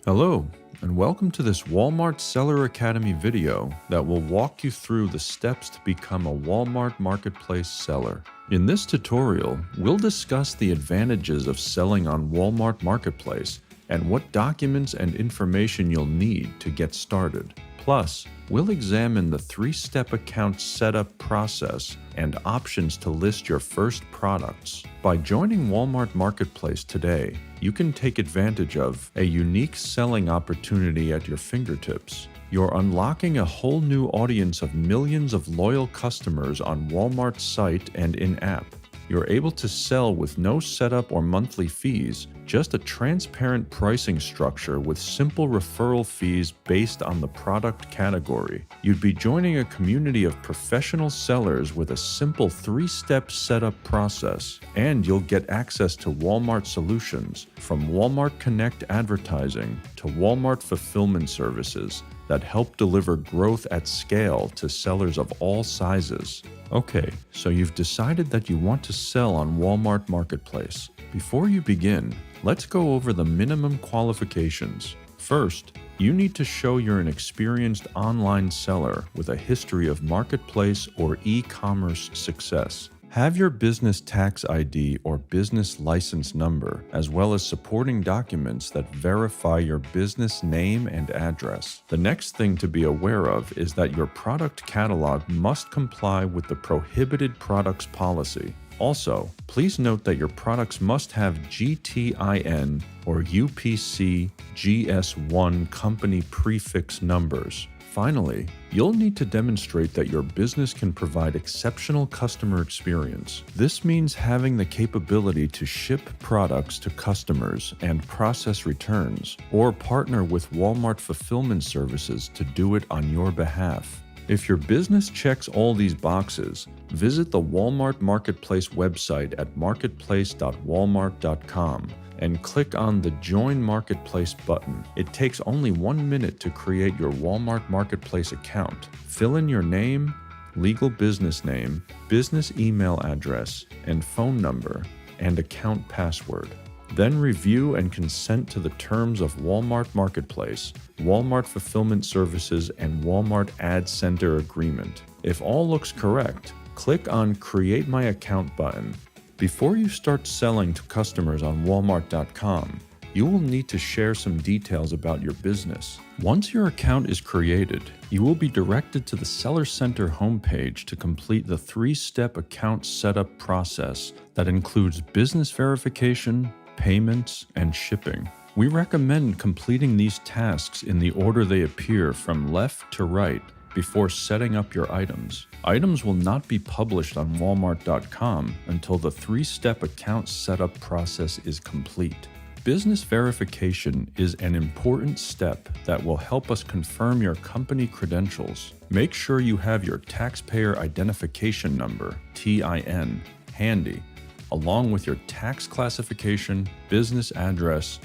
Hello, and welcome to this Walmart Seller Academy video that will walk you through the steps to become a Walmart Marketplace seller. In this tutorial, we'll discuss the advantages of selling on Walmart Marketplace and what documents and information you'll need to get started. Plus, we'll examine the three-step account setup process and options to list your first products. By joining Walmart Marketplace today, you can take advantage of a unique selling opportunity at your fingertips. You're unlocking a whole new audience of millions of loyal customers on Walmart's site and in-app. You're able to sell with no setup or monthly fees, just a transparent pricing structure with simple referral fees based on the product category. You'd be joining a community of professional sellers with a simple three-step setup process, and you'll get access to Walmart solutions, from Walmart Connect advertising to Walmart fulfillment services that help deliver growth at scale to sellers of all sizes. Okay, so you've decided that you want to sell on Walmart Marketplace. Before you begin, let's go over the minimum qualifications. First, you need to show you're an experienced online seller with a history of marketplace or e-commerce success. Have your business tax ID or business license number, as well as supporting documents that verify your business name and address. The next thing to be aware of is that your product catalog must comply with the prohibited products policy. Also, please note that your products must have GTIN or UPC GS1 company prefix numbers. Finally, you'll need to demonstrate that your business can provide exceptional customer experience. This means having the capability to ship products to customers and process returns, or partner with Walmart Fulfillment Services to do it on your behalf. If your business checks all these boxes, visit the Walmart Marketplace website at marketplace.walmart.com and click on the Join Marketplace button. It takes only 1 minute to create your Walmart Marketplace account. Fill in your name, legal business name, business email address, and phone number, and account password. Then review and consent to the terms of Walmart Marketplace, Walmart Fulfillment Services, and Walmart Ad Center Agreement. If all looks correct, click on Create My Account button. Before you start selling to customers on Walmart.com, you will need to share some details about your business. Once your account is created, you will be directed to the Seller Center homepage to complete the three-step account setup process that includes business verification, payments, and shipping. We recommend completing these tasks in the order they appear from left to right before setting up your items. Items will not be published on Walmart.com until the three-step account setup process is complete. Business verification is an important step that will help us confirm your company credentials. Make sure you have your Taxpayer Identification Number, TIN, handy, along with your tax classification, business address,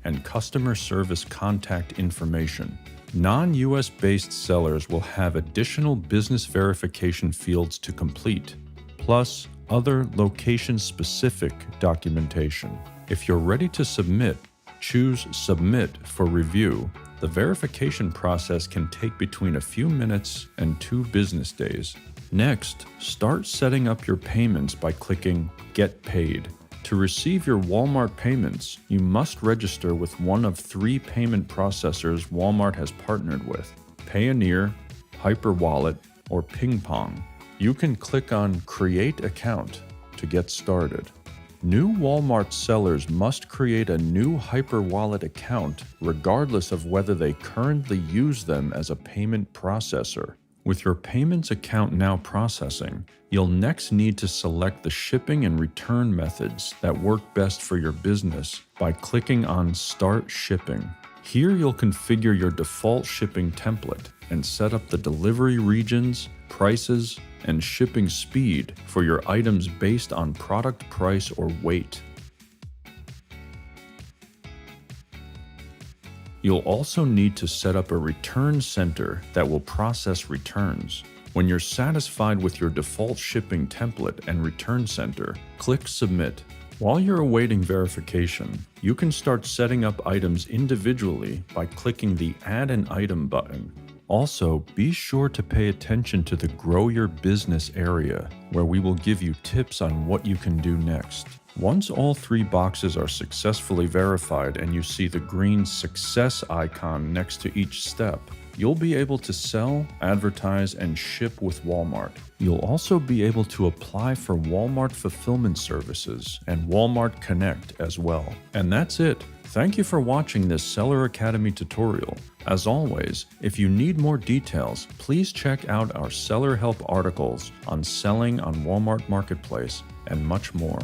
and customer service contact information. Non-US based sellers will have additional business verification fields to complete, plus other location-specific documentation. If you're ready to submit, choose Submit for review. The verification process can take between a few minutes and 2 business days. Next, start setting up your payments by clicking Get Paid. To receive your Walmart payments, you must register with one of 3 payment processors Walmart has partnered with: Payoneer, Hyperwallet, or PingPong. You can click on Create Account to get started. New Walmart sellers must create a new Hyperwallet account regardless of whether they currently use them as a payment processor. With your payments account now processing, you'll next need to select the shipping and return methods that work best for your business by clicking on Start Shipping. Here you'll configure your default shipping template and set up the delivery regions, prices, and shipping speed for your items based on product price or weight. You'll also need to set up a return center that will process returns. When you're satisfied with your default shipping template and return center, click Submit. While you're awaiting verification, you can start setting up items individually by clicking the Add an Item button. Also, be sure to pay attention to the Grow Your Business area, where we will give you tips on what you can do next. Once all 3 boxes are successfully verified and you see the green Success icon next to each step, you'll be able to sell, advertise, and ship with Walmart. You'll also be able to apply for Walmart Fulfillment Services and Walmart Connect as well. And that's it. Thank you for watching this Seller Academy tutorial. As always, if you need more details, please check out our seller help articles on selling on Walmart Marketplace and much more.